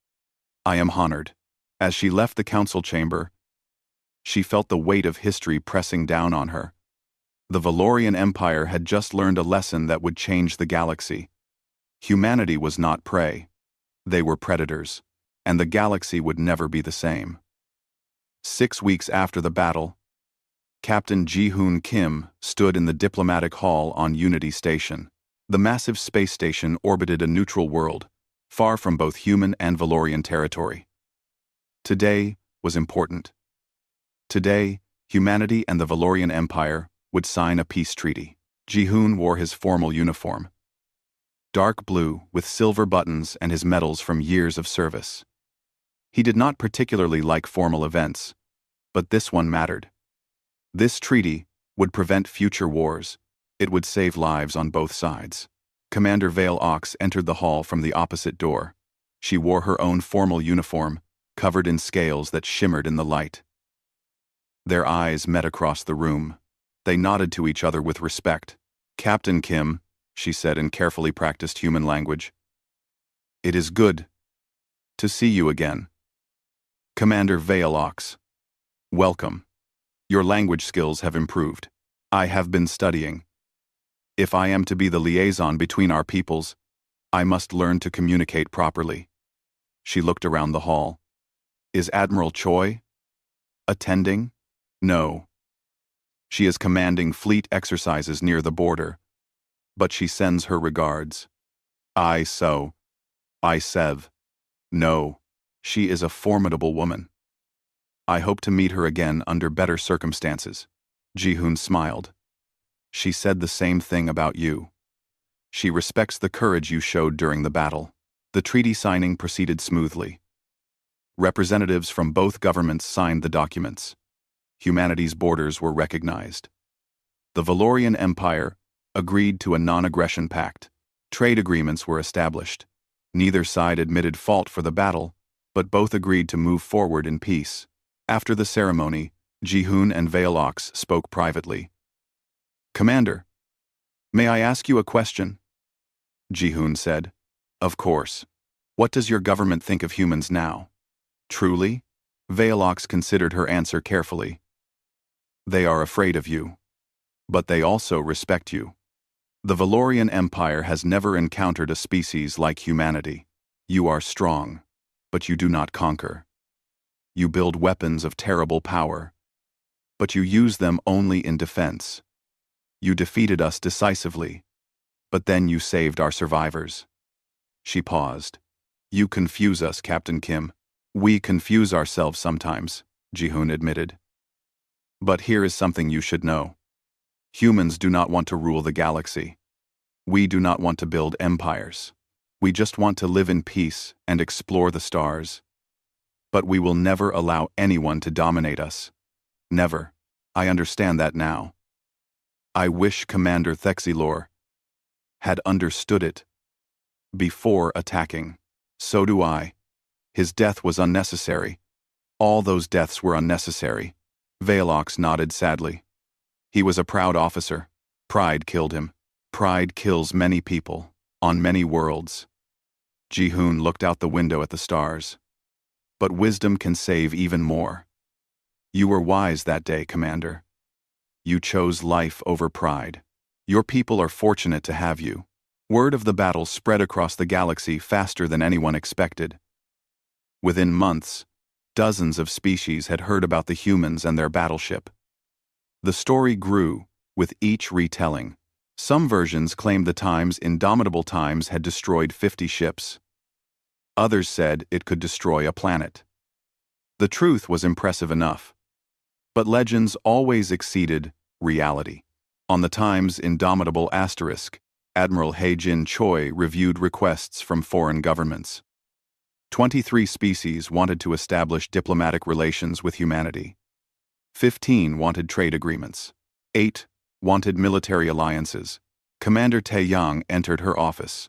I am honored. As she left the council chamber, she felt the weight of history pressing down on her. The Valorian Empire had just learned a lesson that would change the galaxy. Humanity was not prey. They were predators, and the galaxy would never be the same. 6 weeks after the battle, Captain Ji-hoon Kim stood in the diplomatic hall on Unity Station. The massive space station orbited a neutral world, far from both human and Valorian territory. Today was important. Today, humanity and the Valorian Empire would sign a peace treaty. Ji-hoon wore his formal uniform, dark blue with silver buttons and his medals from years of service. He did not particularly like formal events, but this one mattered. This treaty would prevent future wars. It would save lives on both sides. Commander V'rath entered the hall from the opposite door. She wore her own formal uniform, covered in scales that shimmered in the light. Their eyes met across the room. They nodded to each other with respect. "Captain Kim," she said in carefully practiced human language. "It is good to see you again." "Commander V'rath, welcome. Your language skills have improved. I have been studying. If I am to be the liaison between our peoples, I must learn to communicate properly." She looked around the hall. "Is Admiral Choi attending?" "No. She is commanding fleet exercises near the border, but she sends her regards." I Sev. "No. She is a formidable woman. I hope to meet her again under better circumstances." Ji-hoon smiled. "She said the same thing about you. She respects the courage you showed during the battle." The treaty signing proceeded smoothly. Representatives from both governments signed the documents. Humanity's borders were recognized. The Valorian Empire agreed to a non-aggression pact. Trade agreements were established. Neither side admitted fault for the battle, but both agreed to move forward in peace. After the ceremony, Ji-hoon and V'rath spoke privately. "Commander, may I ask you a question?" Ji-hoon said. "Of course. What does your government think of humans now?" "Truly?" V'rath considered her answer carefully. "They are afraid of you. But they also respect you. The Valorian Empire has never encountered a species like humanity. You are strong, but you do not conquer. You build weapons of terrible power, but you use them only in defense. You defeated us decisively, but then you saved our survivors." She paused. "You confuse us, Captain Kim." "We confuse ourselves sometimes," Ji-hoon admitted. "But here is something you should know. Humans do not want to rule the galaxy. We do not want to build empires. We just want to live in peace and explore the stars. But we will never allow anyone to dominate us. Never. I understand that now. I wish Commander Thexilor had understood it before attacking." "So do I. His death was unnecessary. All those deaths were unnecessary." V'rath nodded sadly. "He was a proud officer. Pride killed him. Pride kills many people, on many worlds." Ji-hoon looked out the window at the stars. "But wisdom can save even more. You were wise that day, Commander. You chose life over pride. Your people are fortunate to have you." Word of the battle spread across the galaxy faster than anyone expected. Within months, dozens of species had heard about the humans and their battleship. The story grew, with each retelling. Some versions claimed the Time's indomitable Times had destroyed 50 ships. Others said it could destroy a planet. The truth was impressive enough. But legends always exceeded reality. On the Time's indomitable asterisk, Admiral Hae-jin Choi reviewed requests from foreign governments. 23 species wanted to establish diplomatic relations with humanity. 15 wanted trade agreements. 8 wanted military alliances. Commander Tae-young entered her office.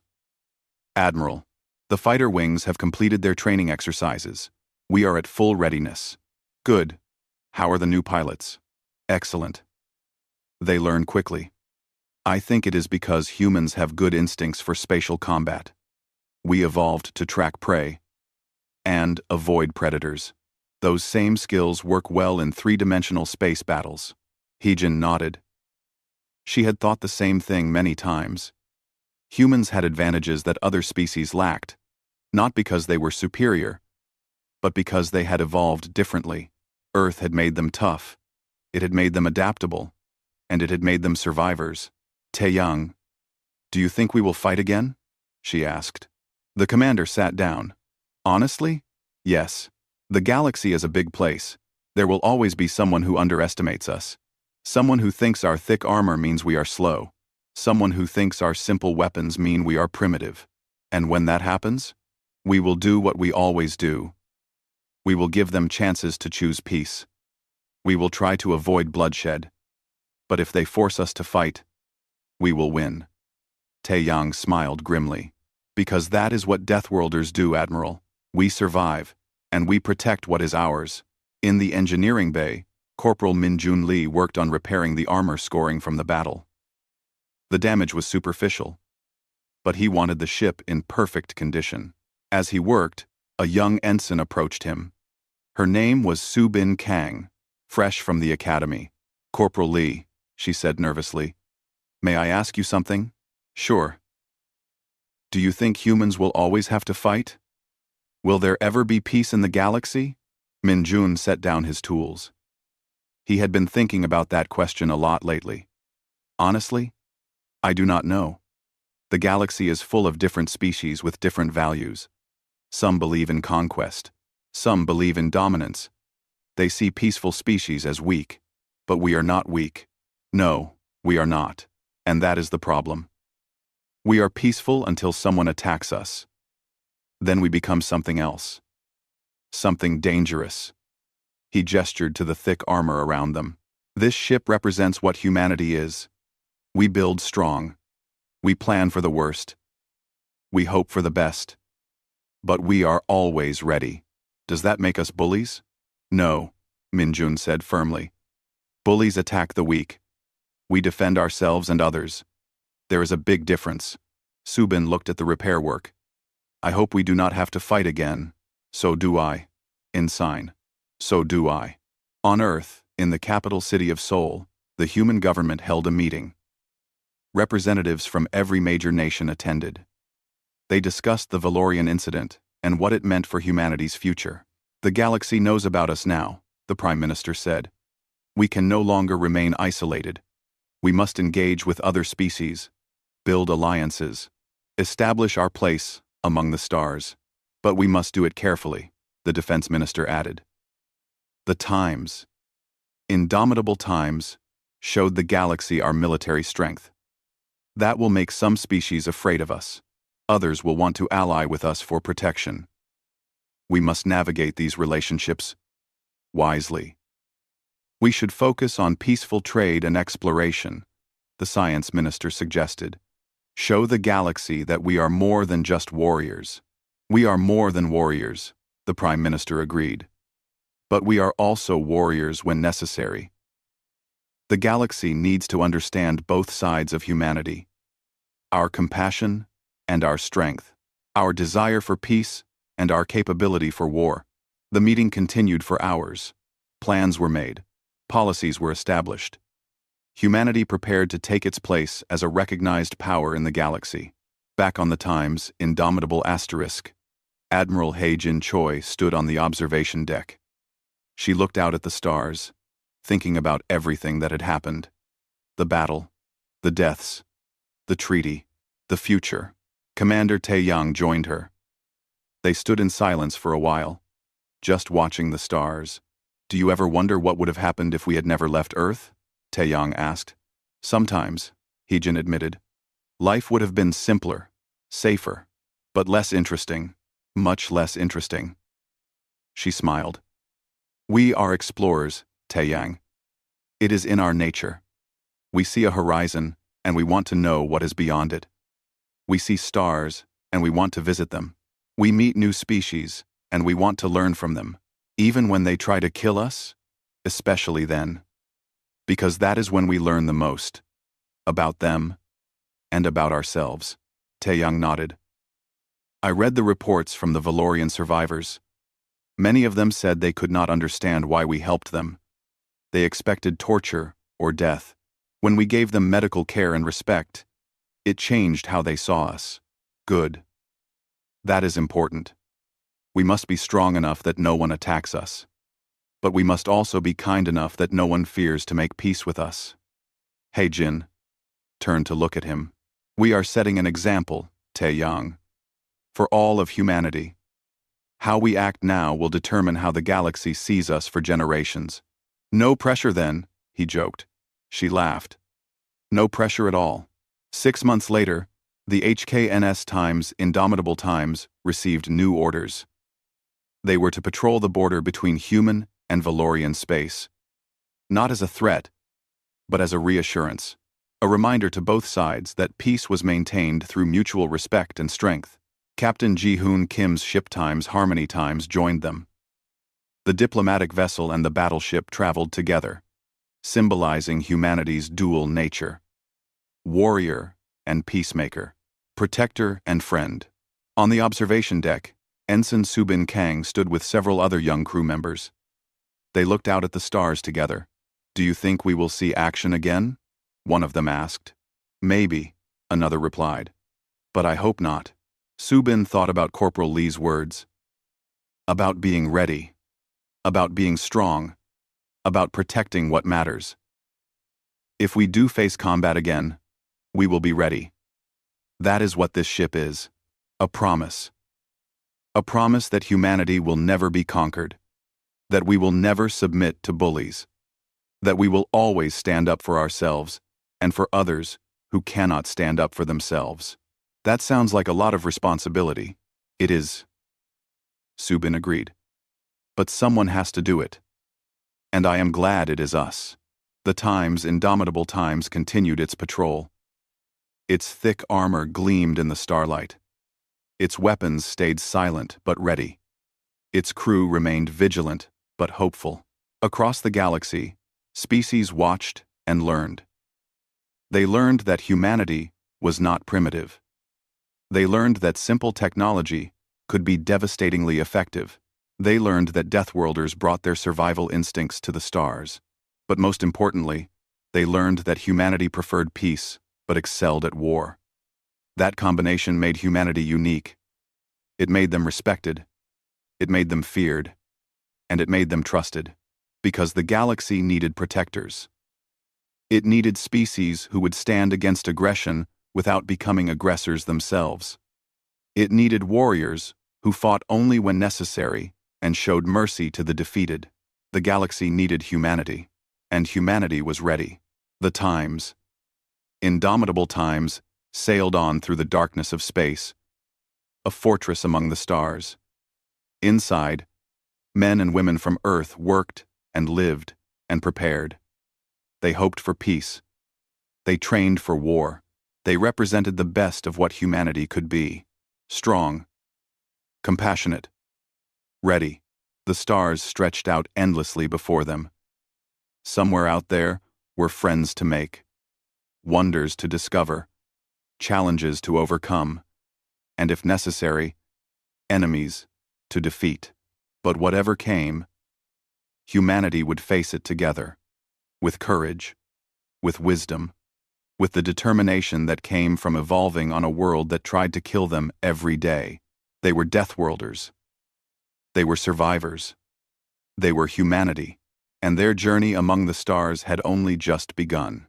"Admiral, the fighter wings have completed their training exercises. We are at full readiness." "Good. How are the new pilots?" "Excellent. They learn quickly. I think it is because humans have good instincts for spatial combat. We evolved to track prey and avoid predators. Those same skills work well in three-dimensional space battles." Hae-jin nodded. She had thought the same thing many times. Humans had advantages that other species lacked, not because they were superior, but because they had evolved differently. Earth had made them tough, it had made them adaptable, and it had made them survivors. "Tae-young, do you think we will fight again?" she asked. The commander sat down. Honestly? Yes. The galaxy is a big place. There will always be someone who underestimates us. Someone who thinks our thick armor means we are slow. Someone who thinks our simple weapons mean we are primitive. And when that happens, we will do what we always do. We will give them chances to choose peace. We will try to avoid bloodshed. But if they force us to fight, we will win. Taeyang smiled grimly. Because that is what Deathworlders do, Admiral. We survive, and we protect what is ours. In the engineering bay, Corporal Minjun Lee worked on repairing the armor scoring from the battle. The damage was superficial, but he wanted the ship in perfect condition. As he worked, a young ensign approached him. Her name was Subin Kang, fresh from the academy. Corporal Lee, she said nervously. May I ask you something? Sure. Do you think humans will always have to fight? Will there ever be peace in the galaxy? Minjun set down his tools. He had been thinking about that question a lot lately. Honestly, I do not know. The galaxy is full of different species with different values. Some believe in conquest. Some believe in dominance. They see peaceful species as weak. But we are not weak. No, we are not. And that is the problem. We are peaceful until someone attacks us. Then we become something else. Something dangerous. He gestured to the thick armor around them. This ship represents what humanity is. We build strong. We plan for the worst. We hope for the best. But we are always ready. Does that make us bullies? No, Minjun said firmly. Bullies attack the weak. We defend ourselves and others. There is a big difference. Subin looked at the repair work. I hope we do not have to fight again. So do I. In sign. So do I. On Earth, in the capital city of Seoul, the human government held a meeting. Representatives from every major nation attended. They discussed the Valorian incident and what it meant for humanity's future. The galaxy knows about us now, the Prime Minister said. We can no longer remain isolated. We must engage with other species, build alliances, establish our place among the stars. But we must do it carefully, the Defense Minister added. The times, indomitable times, showed the galaxy our military strength. That will make some species afraid of us. Others will want to ally with us for protection. We must navigate these relationships wisely. We should focus on peaceful trade and exploration, the Science Minister suggested. Show the galaxy that we are more than just warriors. We are more than warriors, the Prime Minister agreed. But we are also warriors when necessary. The galaxy needs to understand both sides of humanity. Our compassion and our strength. Our desire for peace and our capability for war. The meeting continued for hours. Plans were made. Policies were established. Humanity prepared to take its place as a recognized power in the galaxy. Back on the Times, indomitable asterisk, Admiral He Jin Choi stood on the observation deck. She looked out at the stars, thinking about everything that had happened. The battle, the deaths, the treaty, the future. Commander Taeyang joined her. They stood in silence for a while, just watching the stars. Do you ever wonder what would have happened if we had never left Earth? Taeyang asked. Sometimes, He-jin admitted. Life would have been simpler, safer, but less interesting, much less interesting. She smiled. We are explorers, Taeyang. It is in our nature. We see a horizon, and we want to know what is beyond it. We see stars, and we want to visit them. We meet new species, and we want to learn from them, even when they try to kill us, especially then. Because that is when we learn the most. About them, and about ourselves. Taeyang nodded. I read the reports from the Valorian survivors. Many of them said they could not understand why we helped them. They expected torture or death. When we gave them medical care and respect, it changed how they saw us. Good. That is important. We must be strong enough that no one attacks us. But we must also be kind enough that no one fears to make peace with us. He Jin turned to look at him. We are setting an example, Taeyang. For all of humanity. How we act now will determine how the galaxy sees us for generations. No pressure then, he joked. She laughed. No pressure at all. 6 months later, the HKNS Times Indomitable Times received new orders. They were to patrol the border between human and Valorian space. Not as a threat, but as a reassurance. A reminder to both sides that peace was maintained through mutual respect and strength. Captain Ji-hoon Kim's ship Times Harmony Times joined them. The diplomatic vessel and the battleship traveled together, symbolizing humanity's dual nature. Warrior and peacemaker, protector and friend. On the observation deck, Ensign Subin Kang stood with several other young crew members. They looked out at the stars together. "Do you think we will see action again?" one of them asked. "Maybe," another replied. "But I hope not." Subin thought about Corporal Lee's words. About being ready. About being strong. About protecting what matters. If we do face combat again, we will be ready. That is what this ship is. A promise. A promise that humanity will never be conquered. That we will never submit to bullies. That we will always stand up for ourselves and for others who cannot stand up for themselves. That sounds like a lot of responsibility. It is. Subin agreed. But someone has to do it. And I am glad it is us. The Times Indomitable Times continued its patrol. Its thick armor gleamed in the starlight. Its weapons stayed silent but ready. Its crew remained vigilant but hopeful. Across the galaxy, species watched and learned. They learned that humanity was not primitive. They learned that simple technology could be devastatingly effective. They learned that Deathworlders brought their survival instincts to the stars. But most importantly, they learned that humanity preferred peace but excelled at war. That combination made humanity unique. It made them respected. It made them feared. And it made them trusted. Because the galaxy needed protectors. It needed species who would stand against aggression without becoming aggressors themselves. It needed warriors who fought only when necessary and showed mercy to the defeated. The galaxy needed humanity, and humanity was ready. The Times, Indomitable Times, sailed on through the darkness of space, a fortress among the stars. Inside, men and women from Earth worked and lived and prepared. They hoped for peace. They trained for war. They represented the best of what humanity could be. Strong, compassionate, ready. The stars stretched out endlessly before them. Somewhere out there were friends to make, wonders to discover, challenges to overcome, and if necessary, enemies to defeat. But whatever came, humanity would face it together, with courage, with wisdom, with the determination that came from evolving on a world that tried to kill them every day. They were Deathworlders. They were survivors. They were humanity, and their journey among the stars had only just begun.